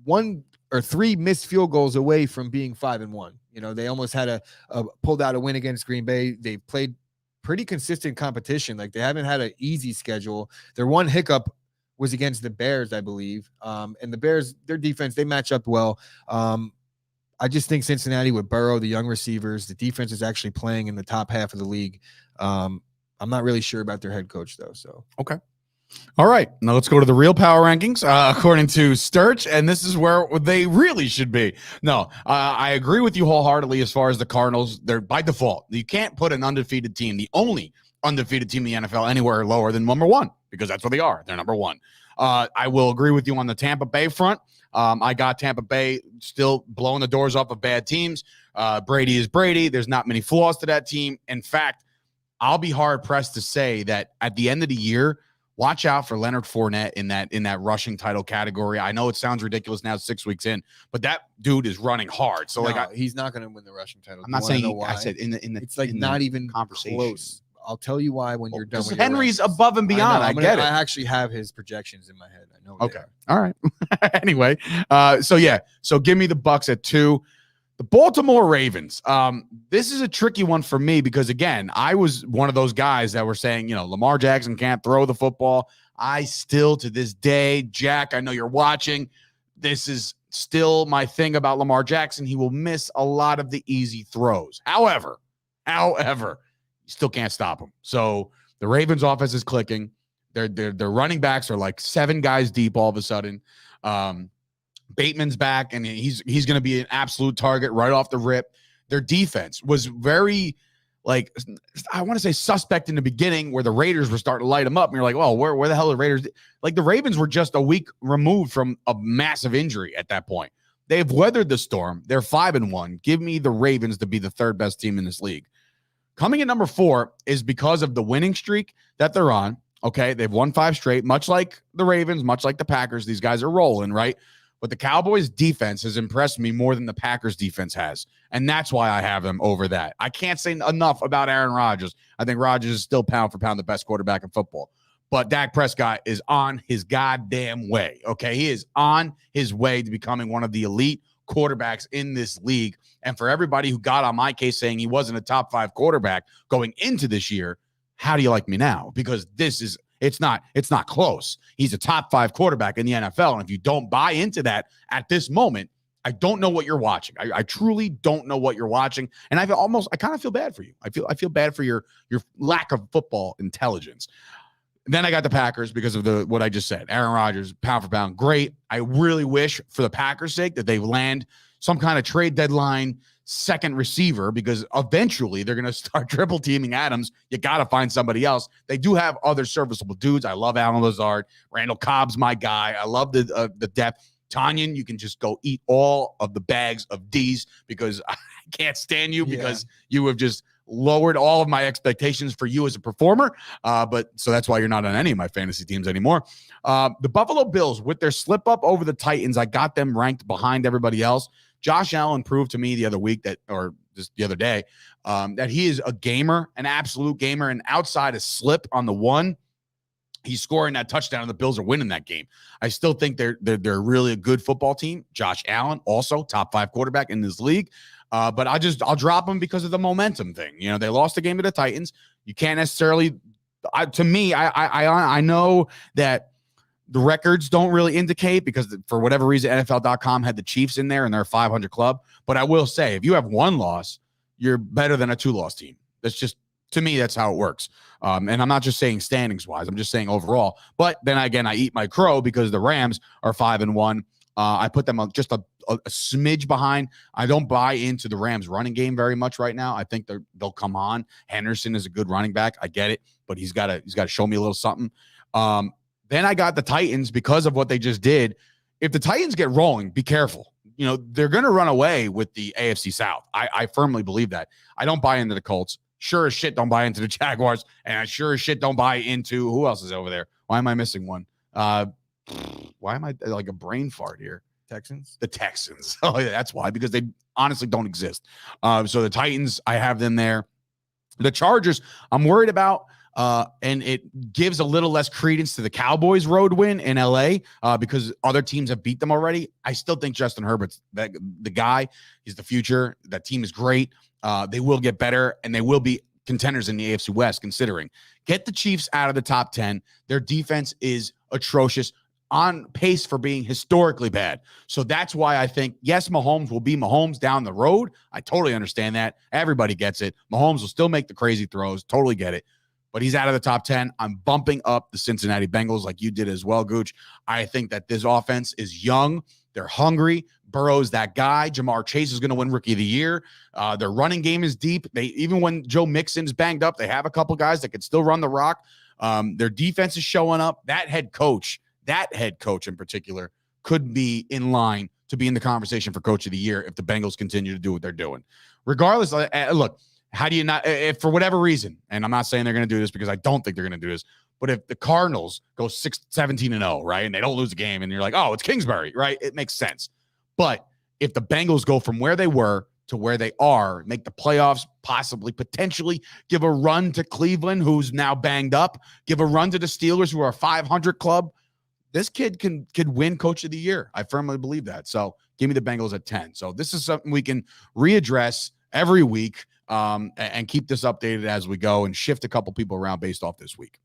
1 or 3 missed field goals away from being 5-1. You know, they almost had a pulled out a win against Green Bay. They played pretty consistent competition. Like they haven't had an easy schedule. Their one hiccup was against the Bears, I believe. And the Bears, their defense, they match up well. I just think Cincinnati with Burrow, the young receivers, the defense is actually playing in the top half of the league. I'm not really sure about their head coach, though. So okay. All right. Now let's go to the real power rankings, according to Sturch, and this is where they really should be. No, I agree with you wholeheartedly as far as the Cardinals. They're by default. You can't put an undefeated team, the only undefeated team in the NFL, anywhere lower than number 1 because that's what they are. They're number 1. I will agree with you on the Tampa Bay front. I got Tampa Bay still blowing the doors off of bad teams. Brady is Brady. There's not many flaws to that team. In fact, I'll be hard pressed to say that at the end of the year, watch out for Leonard Fournette in that rushing title category. I know it sounds ridiculous now, 6 weeks in, but that dude is running hard. So he's not going to win the rushing title. I'm not saying I said in the it's like not even conversation. Close. I'll tell you why when you're done. Henry's above and beyond. I get it. I actually have his projections in my head. I know. Okay. All right. Anyway, so give me the Bucks at 2. The Baltimore Ravens. This is a tricky one for me because again, I was one of those guys that were saying, you know, Lamar Jackson can't throw the football. I still to this day, Jack, I know you're watching. This is still my thing about Lamar Jackson. He will miss a lot of the easy throws. However, you still can't stop him. So the Ravens offense is clicking. Their running backs are like 7 guys deep all of a sudden. Bateman's back, and he's going to be an absolute target right off the rip. Their defense was very, like, I want to say suspect in the beginning where the Raiders were starting to light them up. And you're like, well, where the hell are the Raiders? Like, the Ravens were just a week removed from a massive injury at that point. They've weathered the storm. They're 5-1. Give me the Ravens to be the 3rd best team in this league. Coming in number 4 is because of the winning streak that they're on. Okay, they've won 5 straight, much like the Ravens, much like the Packers. These guys are rolling, right? But the Cowboys defense has impressed me more than the Packers defense has. And that's why I have them over that. I can't say enough about Aaron Rodgers. I think Rodgers is still pound for pound the best quarterback in football. But Dak Prescott is on his goddamn way, okay? He is on his way to becoming one of the elite quarterbacks in this league. And for everybody who got on my case saying he wasn't a top 5 quarterback going into this year, how do you like me now? Because it's not close. He's a top 5 quarterback in the NFL. And if you don't buy into that at this moment, I don't know what you're watching. I truly don't know what you're watching. And I kind of feel bad for you. I feel bad for your lack of football intelligence. Then I got the Packers because of what I just said. Aaron Rodgers, pound for pound, great. I really wish for the Packers' sake that they land some kind of trade deadline second receiver, because eventually they're going to start triple teaming Adams. You got to find somebody else. They do have other serviceable dudes. I love Alan Lazard. Randall Cobb's my guy. I love the depth. Tanyan, you can just go eat all of the bags of D's, because I can't stand you because you have just lowered all of my expectations for you as a performer. But so that's why you're not on any of my fantasy teams anymore. The Buffalo Bills, with their slip up over the Titans, I got them ranked behind everybody else. Josh Allen proved to me the other day, that he is a gamer, an absolute gamer. And outside a slip on the one, he's scoring that touchdown and the Bills are winning that game. I still think they're really a good football team. Josh Allen, also top 5 quarterback in this league. But I'll drop them because of the momentum thing. You know, they lost the game to the Titans. You can't necessarily, I know that the records don't really indicate, because for whatever reason, NFL.com had the Chiefs in there and they're a 500 club. But I will say, if you have 1 loss, you're better than a 2-loss team. That's just, to me, that's how it works. And I'm not just saying standings wise, I'm just saying overall. But then again, I eat my crow because the Rams are 5-1. I put them just a smidge behind. I don't buy into the Rams running game very much right now. I think they'll come on. Henderson is a good running back. I get it, but he's got to show me a little something. Then I got the Titans because of what they just did. If the Titans get rolling, be careful. You know, they're going to run away with the AFC South. I firmly believe that. I don't buy into the Colts. Sure as shit don't buy into the Jaguars. And I sure as shit don't buy into, who else is over there? Why am I missing one? Why am I like a brain fart here? Texans? The Texans. Oh, yeah, that's why, because they honestly don't exist. So the Titans, I have them there. The Chargers, I'm worried about, and it gives a little less credence to the Cowboys' road win in LA because other teams have beat them already. I still think Justin Herbert's the guy. He's the future. That team is great. They will get better, and they will be contenders in the AFC West, considering. Get the Chiefs out of the top 10. Their defense is atrocious, on pace for being historically bad. So that's why I think, yes, Mahomes will be Mahomes down the road. I totally understand that. Everybody gets it. Mahomes will still make the crazy throws. Totally get it. But he's out of the top 10. I'm bumping up the Cincinnati Bengals like you did as well, Gooch. I think that this offense is young. They're hungry. Burrow's that guy. Jamar Chase is going to win Rookie of the Year. Their running game is deep. Even when Joe Mixon's banged up, they have a couple guys that can still run the rock. Their defense is showing up. That head coach in particular could be in line to be in the conversation for Coach of the Year if the Bengals continue to do what they're doing. Regardless, look, how do you not, if for whatever reason, and I'm not saying they're going to do this because I don't think they're going to do this, but if the Cardinals go 17-0, right, and they don't lose a game, and you're like, oh, it's Kingsbury, right? It makes sense. But if the Bengals go from where they were to where they are, make the playoffs, potentially give a run to Cleveland, who's now banged up, give a run to the Steelers, who are a 500 club, this kid could win Coach of the Year. I firmly believe that. So give me the Bengals at 10. So this is something we can readdress every week and keep this updated as we go and shift a couple people around based off this week.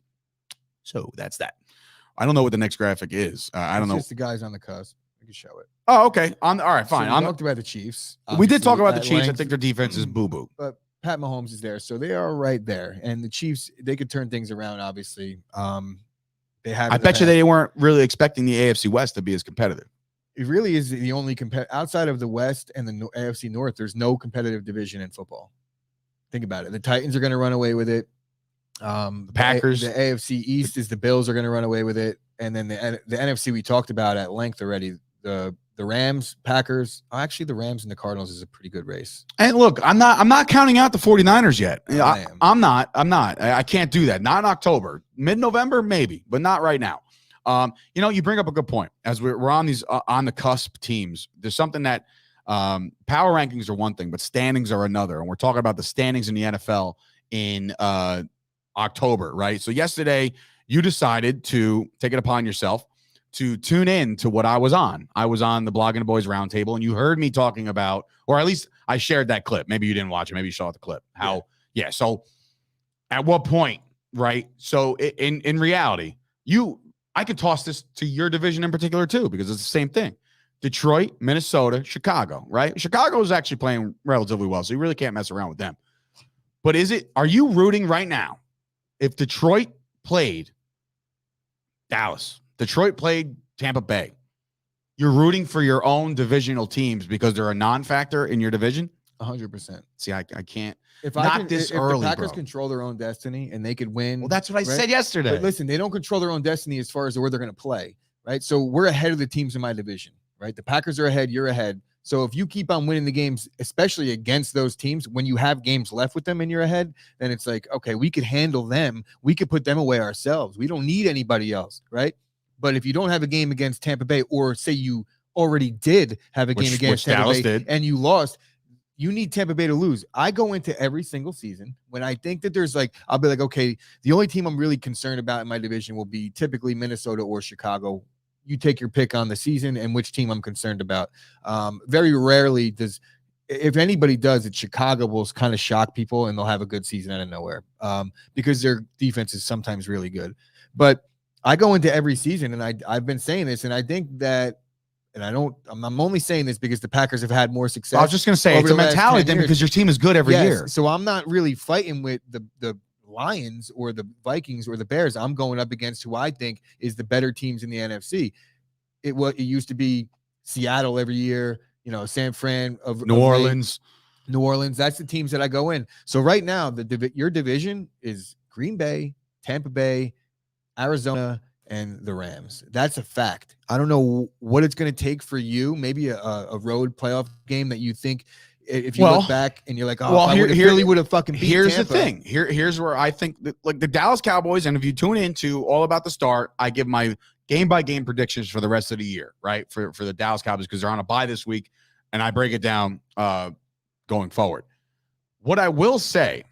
So that's that. I don't know what the next graphic is. I don't know. It's just the guys on the cusp. We can show it. Oh, okay. All right, fine. So we talked about the Chiefs. We did talk about the at Chiefs. length. I think their defense is boo-boo. But Pat Mahomes is there. So they are right there. And the Chiefs, they could turn things around, obviously. They have. I bet you they weren't really expecting the AFC West to be as competitive. It really is the only outside of the West and the AFC North. There's no competitive division in football. Think about it. The Titans are going to run away with it. The Packers, the AFC East is the Bills are going to run away with it, and then the NFC we talked about at length already. The Rams, Packers. Actually, the Rams and the Cardinals is a pretty good race. And look, I'm not counting out the 49ers yet. I'm not. I can't do that. Not in October. Mid-November, maybe, but not right now. You bring up a good point. As we're on these on the cusp teams, there's something that power rankings are one thing, but standings are another. And we're talking about the standings in the NFL in October, right? So yesterday, you decided to take it upon yourself to tune in to what I was on. I was on the Blogging the Boys Roundtable, and you heard me talking about, or at least I shared that clip. Maybe you didn't watch it. Maybe you saw the clip. So at what point right? So in reality, I could toss this to your division in particular too, because it's the same thing. Detroit, Minnesota, Chicago, right? Chicago is actually playing relatively well, so you really can't mess around with them. But are you rooting right now? If Detroit played Dallas, Detroit played Tampa Bay, you're rooting for your own divisional teams because they're a non-factor in your division? 100%. See, I can't. If early, the Packers bro. control their own destiny and they could win. Well, that's what I said yesterday. But listen, they don't control their own destiny as far as where they're going to play, right? So we're ahead of the teams in my division, right? The Packers are ahead, you're ahead. So if you keep on winning the games, especially against those teams, when you have games left with them and you're ahead, then it's like, okay, we could handle them. We could put them away ourselves. We don't need anybody else, right? But if you don't have a game against Tampa Bay, or say you already did have a game against Tampa Bay and you lost, you need Tampa Bay to lose. I go into every single season when I think that there's I'll be like, okay, the only team I'm really concerned about in my division will be typically Minnesota or Chicago. You take your pick on the season and which team I'm concerned about. Very rarely if anybody does, it's Chicago will kind of shock people and they'll have a good season out of nowhere because their defense is sometimes really good. But I go into every season and I've been saying this, and I think that, and I'm only saying this because the Packers have had more success. I was just going to say, it's a mentality then because your team is good every year. So I'm not really fighting with the Lions or the Vikings or the Bears. I'm going up against who I think is the better teams in the NFC. It used to be Seattle every year, San Fran of New Orleans. That's the teams that I go in. So right now, your division is Green Bay, Tampa Bay, Arizona, and the Rams. That's a fact. I don't know what it's going to take for you. Maybe a road playoff game that you think, if you look back and you're like, Philly would have fucking beat Here's Tampa. the thing. Here's where I think that, the Dallas Cowboys, and if you tune into All About the Start, I give my game-by-game predictions for the rest of the year, right? For the Dallas Cowboys, because they're on a bye this week, and I break it down going forward. What I will say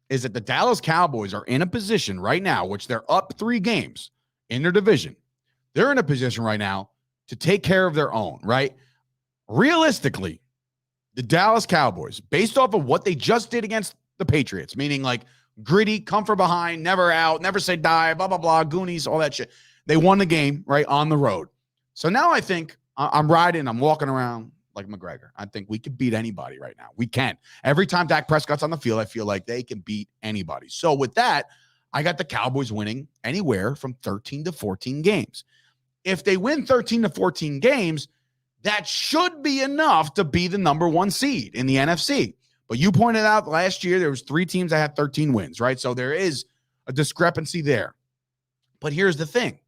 is that the Dallas Cowboys are in a position right now, which they're up 3 games in their division. They're in a position right now to take care of their own, right? Realistically, the Dallas Cowboys, based off of what they just did against the Patriots, meaning gritty, come from behind, never out, never say die, blah, blah, blah, Goonies, all that shit. They won the game, right, on the road. So now I think I'm walking around like McGregor. I think we can beat anybody right now. We can. Every time Dak Prescott's on the field, I feel like they can beat anybody. So with that, I got the Cowboys winning anywhere from 13 to 14 games. If they win 13 to 14 games, that should be enough to be the number 1 seed in the NFC. But you pointed out last year there was 3 teams that had 13 wins, right? So there is a discrepancy there. But here's the thing.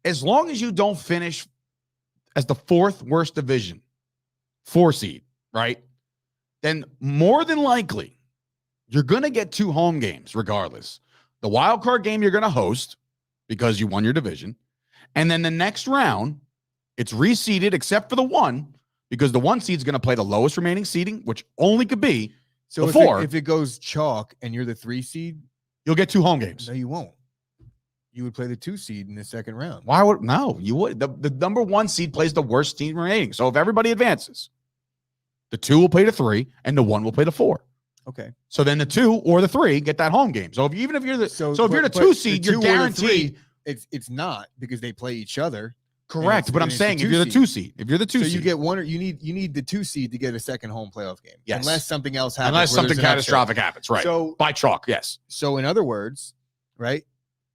As long as you don't finish as the 4th worst division, 4 seed, right? Then more than likely, you're going to get 2 home games regardless. The wild card game you're going to host because you won your division. And then the next round, it's reseeded except for the 1, because the 1 seed is going to play the lowest remaining seeding, which only could be the 4. If it goes chalk and you're the 3 seed, you'll get 2 home games. No, you won't. You would play the 2 seed in the second round. Why would no? You would. The number 1 seed plays the worst team remaining. So if everybody advances, the 2 will play the 3 and the 1 will play the 4. Okay. So then the 2 or the 3 get that home game. So if you're the if you're the 2 seed, you're guaranteed. It's not, because they play each other. Correct, but I'm saying if you're the 2 seed, so you get one, or you need the 2 seed to get a second home playoff game. Yes. Unless something else happens. Unless something catastrophic happens, right? So by chalk, yes. So in other words, right?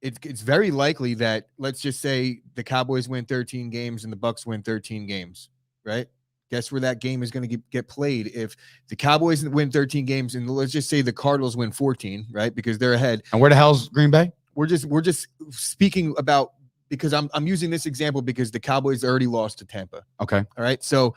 It's very likely that, let's just say the Cowboys win 13 games and the Bucks win 13 games, right? Guess where that game is going to get played? If the Cowboys win 13 games and let's just say the Cardinals win 14, right? Because they're ahead. And where the hell's Green Bay? We're just speaking about, because I'm using this example because the Cowboys already lost to Tampa. Okay. All right. So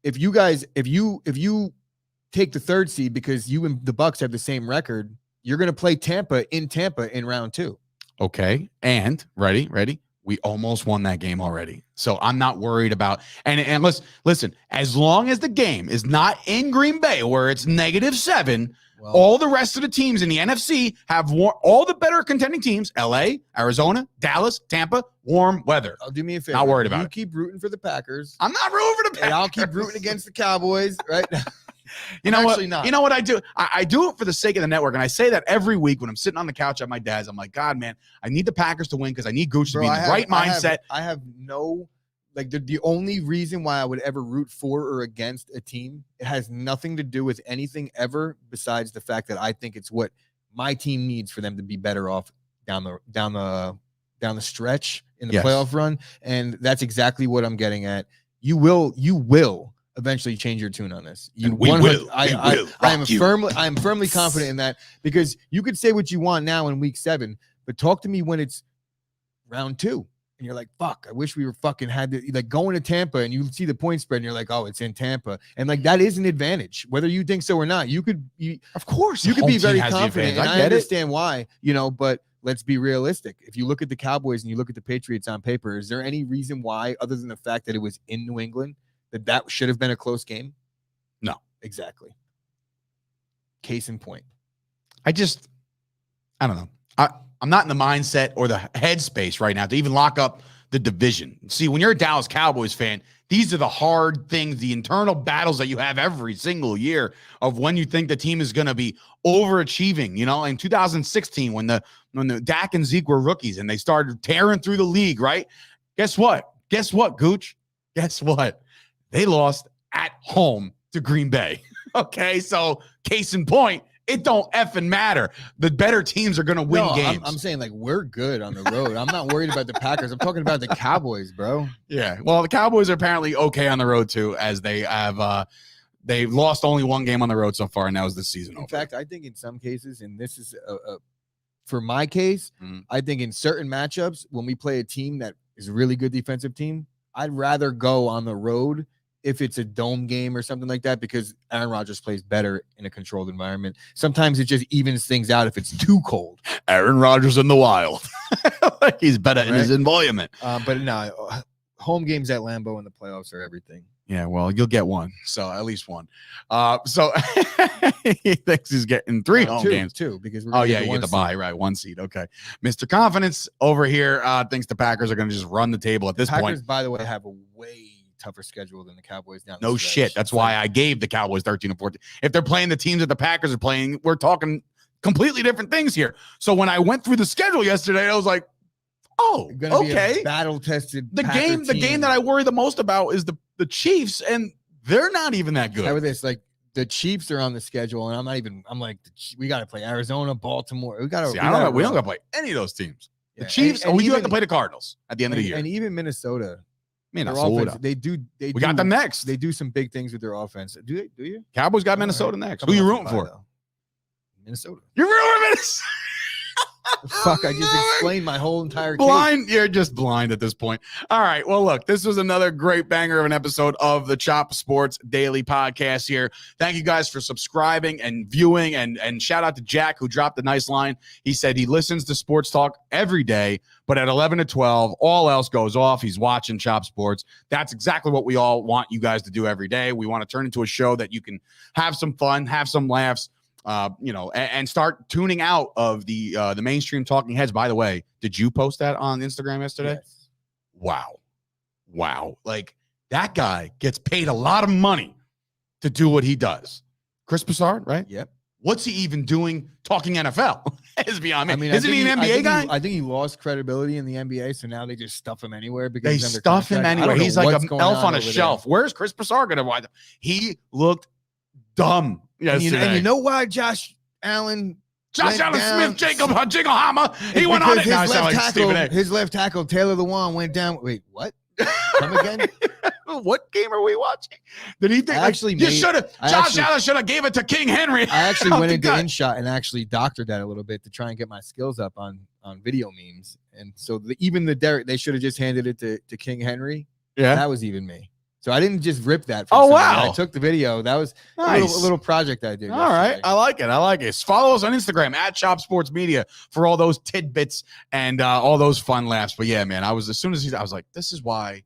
if you take the 3rd seed, because you and the Bucks have the same record, you're going to play Tampa in round 2. Okay. And ready. We almost won that game already. So I'm not worried about, and listen, as long as the game is not in Green Bay where it's -7, all the rest of the teams in the NFC have all the better contending teams, LA, Arizona, Dallas, Tampa, warm weather. Do me a favor. Not worried about it. You keep rooting for the Packers. I'm not rooting for the Packers. And I'll keep rooting against the Cowboys, right? You know what? actually not. You know what I do? I do it for the sake of the network, and I say that every week when I'm sitting on the couch at my dad's. I'm like, God, man, I need the Packers to win because I need Gooch to be in the right mindset. I have no, like, the only reason why I would ever root for or against a team, it has nothing to do with anything ever besides the fact that I think it's what my team needs for them to be better off down the stretch in the playoff run, and that's exactly what I'm getting at. You will eventually change your tune on this. I am firmly confident in that, because you could say what you want now in week 7, but talk to me when it's round 2 and you're like, fuck, I wish we were fucking had to, like, going to Tampa and you see the point spread and you're like, oh, it's in Tampa, and like that is an advantage whether you think so or not. Of course you could be very confident, and I understand why, but let's be realistic. If you look at the Cowboys and you look at the Patriots on paper, is there any reason why, other than the fact that it was in New England, that should have been a close game? No. Exactly. Case in point. I don't know. I'm not in the mindset or the headspace right now to even lock up the division. See, when you're a Dallas Cowboys fan, these are the hard things, the internal battles that you have every single year of when you think the team is going to be overachieving. In 2016, when the Dak and Zeke were rookies and they started tearing through the league, right? Guess what, Gooch? Guess what? They lost at home to Green Bay. Okay, so case in point, it don't effing matter. The better teams are going to win games. I'm saying, like, we're good on the road. I'm not worried about the Packers. I'm talking about the Cowboys, bro. Yeah, well, the Cowboys are apparently okay on the road too, as they have they've lost only one game on the road so far, and that was this season. In fact, I think in some cases, and this is for my case, I think in certain matchups when we play a team that is a really good defensive team, I'd rather go on the road if it's a dome game or something like that, because Aaron Rodgers plays better in a controlled environment. Sometimes it just evens things out if it's too cold. Aaron Rodgers in the wild. He's better in his environment. But no, home games at Lambeau in the playoffs are everything. Yeah, well, you'll get one. So at least one. So he thinks he's getting 3 home games. 2, because we're you get the bye, right? 1 seed. Okay. Mr. Confidence over here thinks the Packers are going to just run the table at this point. Packers, by the way, have a way tougher schedule than the Cowboys now. No shit. That's why I gave the Cowboys 13 and 14. If they're playing the teams that the Packers are playing, we're talking completely different things here. So when I went through the schedule yesterday, I was like, oh, okay. Battle tested. The game that I worry the most about is the Chiefs, and they're not even that good. How about this? Like, the Chiefs are on the schedule, and I'm like, we got to play Arizona, Baltimore. We don't got to play any of those teams. Yeah. The Chiefs, and we do have to play the Cardinals at the end of the year. And even Minnesota. Offense, we got them next. They do some big things with their offense. Do you? Cowboys got Minnesota next. Who are you rooting for? Though. Minnesota. You're rooting for Minnesota. Fuck, I just explained my whole entire blind. Case. You're just blind at this point. All right. Well, look, this was another great banger of an episode of the Chop Sports Daily Podcast here. Thank you guys for subscribing and viewing, and shout out to Jack, who dropped a nice line. He said he listens to Sports Talk every day, but at 11 to 12, all else goes off. He's watching Chop Sports. That's exactly what we all want you guys to do every day. We want to turn into a show that you can have some fun, have some laughs, and start tuning out of the mainstream talking heads. By the way, did you post that on Instagram yesterday? Yes. Wow. Like, that guy gets paid a lot of money to do what he does. Chris Broussard, right? Yep. What's he even doing talking NFL? It's beyond me. I mean, isn't he an NBA guy? I think he lost credibility in the NBA, so now they just stuff him anywhere because they stuff him anywhere. He's like an elf on a shelf. There. Where's Chris Broussard going to wind up? He looked dumb yesterday. And you know why Josh Allen Smith, Jacob Jingleheimer, he went on it. Now I sound like Stephen A. His left tackle, Taylor Lewan, went down. Wait, what? Come again? What game are we watching? Did he think Josh Allen should have gave it to King Henry? I actually went into InShot and actually doctored that a little bit to try and get my skills up on video memes. And so even the Derek, they should have just handed it to King Henry. Yeah, that was even me. So I didn't just rip that. From wow! I took the video. That was nice. a little project I did. All right, I like it. Follow us on Instagram at Chop Sports Media for all those tidbits and all those fun laughs. But yeah, man, I was like, this is why.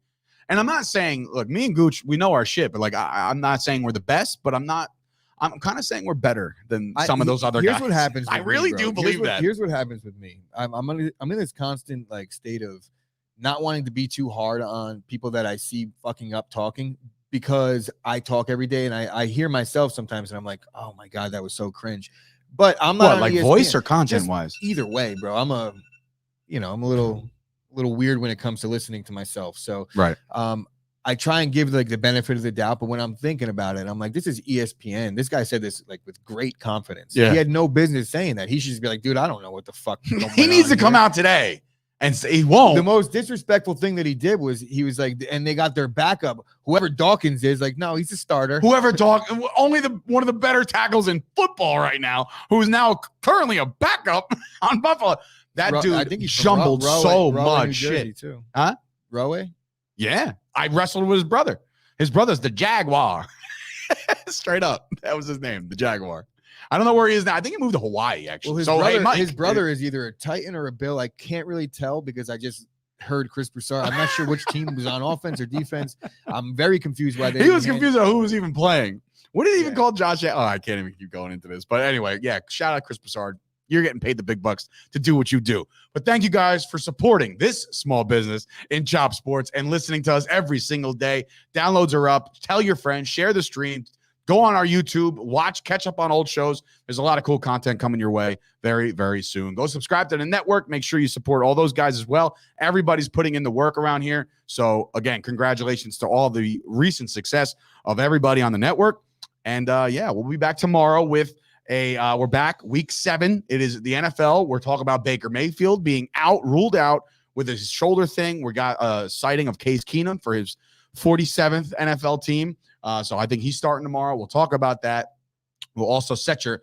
And I'm not saying, look, me and Gooch, we know our shit, but like, I'm not saying we're the best, but I'm kind of saying we're better than some of those other guys. Here's what happens. I really do believe that. Here's what happens with me. I'm in this constant like state of not wanting to be too hard on people that I see fucking up talking, because I talk every day and I hear myself sometimes and I'm like, oh my God, that was so cringe. But I'm not What, on like ESPN. voice or content Just wise? either way, bro. I'm a little weird when it comes to listening to myself. So Right. I try and give like the benefit of the doubt, but when I'm thinking about it, I'm like, this is ESPN. This guy said this like with great confidence. Yeah. He had no business saying that. He should just be like, dude, I don't know what the fuck. He needs to come out today and say he won't. The most disrespectful thing that he did was he was like, and they got their backup. Whoever Dawkins is, like, no, he's a starter. Whoever only one of the better tackles in football right now, who is now currently a backup on Buffalo. That dude, I think he's jumbled so much shit. Too. Huh? Rowe? Yeah. I wrestled with his brother. His brother's the Jaguar. Straight up. That was his name, the Jaguar. I don't know where he is now. I think he moved to Hawaii, actually. Well, his brother is either a Titan or a Bill. I can't really tell because I just heard Chris Broussard. I'm not sure which team was on offense or defense. I'm very confused why he was confused on who was even playing. What did he even call Josh? Oh, I can't even keep going into this. But anyway, yeah, shout out Chris Broussard. You're getting paid the big bucks to do what you do. But thank you guys for supporting this small business in Chop Sports and listening to us every single day. Downloads are up. Tell your friends, share the stream. Go on our YouTube, catch up on old shows. There's a lot of cool content coming your way very, very soon. Go subscribe to the network. Make sure you support all those guys as well. Everybody's putting in the work around here. So again, congratulations to all the recent success of everybody on the network. And we'll be back tomorrow with we're back week 7. It is the NFL. We're talking about Baker Mayfield being ruled out with his shoulder thing. We got a sighting of Case Keenum for his 47th NFL team. So I think he's starting tomorrow. We'll talk about that. We'll also set your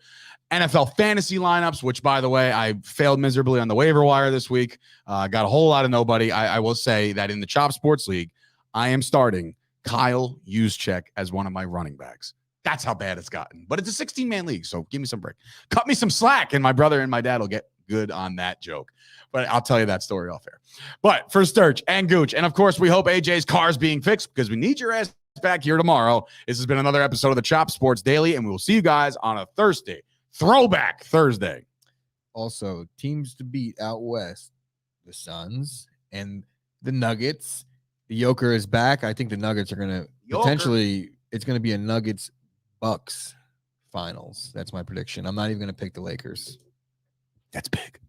NFL fantasy lineups, which, by the way, I failed miserably on the waiver wire this week. Got a whole lot of nobody. I will say that in the Chop Sports League, I am starting Kyle Juszczyk as one of my running backs. That's how bad it's gotten. But it's a 16-man league, so give me some break. Cut me some slack, and my brother and my dad will get good on that joke. But I'll tell you that story off air. But for Sturch and Gooch, and of course, we hope AJ's car is being fixed because we need your ass back here tomorrow. This has been another episode of the Chop Sports Daily, and we will see you guys on a Thursday. Throwback Thursday. Also, teams to beat out west, the Suns and the Nuggets. The Joker is back. I think the Nuggets are going to potentially, it's going to be a Nuggets Bucks finals. That's my prediction. I'm not even going to pick the Lakers. That's big.